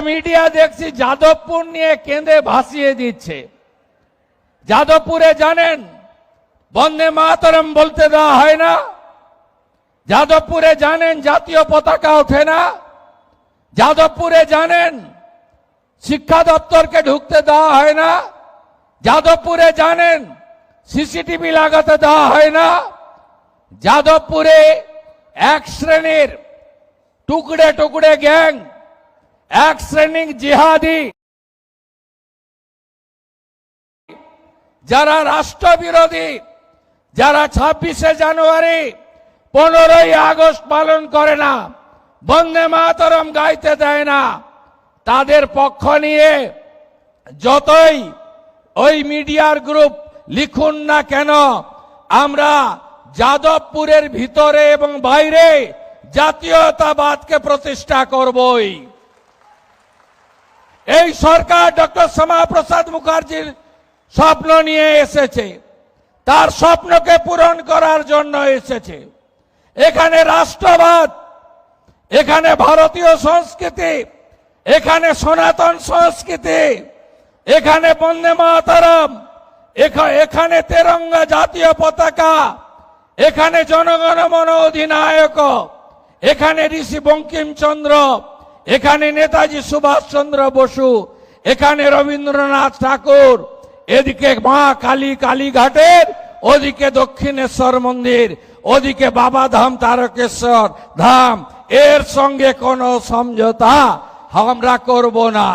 Media দেখছি যাদবপুর নিয়ে কেঁদে ভাসিয়ে দিচ্ছে। যাদবপুরে জানেন বন্দে মাতরম বলতে দেওয়া হয় না, যাদবপুরে জানেন জাতীয় পতাকা ওঠে না, যাদবপুরে জানেন শিক্ষা দপ্তরকে ঢুকতে দেওয়া হয় না, যাদবপুরে জানেন সিসিটিভি লাগাতে দেওয়া হয় না, যাদবপুরে এক শ্রেণীর টুকরে টুকরে গ্যাং, এক শ্রেণীর জিহাদি যারা রাষ্ট্রবিরোধী, যারা 26শে জানুয়ারি 15ই আগস্ট পালন করে না, বন্দে মাতরম গাইতে দেয় না, তাদের পক্ষ নিয়ে যতই ওই মিডিয়ার গ্রুপ লিখুন না কেন, আমরা যাদবপুরের ভিতরে এবং বাইরে জাতীয়তাবাদকে প্রতিষ্ঠা করবই। এই সরকার ডক্টর শ্যামাপ্রসাদ মুখার্জির স্বপ্ন নিয়ে এসেছে, তার স্বপ্নকে পূরণ করার জন্য এসেছে। এখানে রাষ্ট্রবাদ, এখানে ভারতীয় সংস্কৃতি, এখানে সনাতন সংস্কৃতি, এখানে বন্দে মাতরম, এখানে তেরঙ্গা জাতীয় পতাকা, এখানে জনগণ মন অধিনায়ক, এখানে ঋষি বঙ্কিমচন্দ্র, এখানে নেতাজি সুভাষচন্দ্র বসু, এখানে রবীন্দ্রনাথ ঠাকুর, এদিকে মা কালী কালীঘাটের, ওদিকে দক্ষিণেশ্বর মন্দির, ওদিকে বাবা ধাম তারকেশ্বর ধাম। এর সঙ্গে কোনো সমঝোতা আমরা করব না।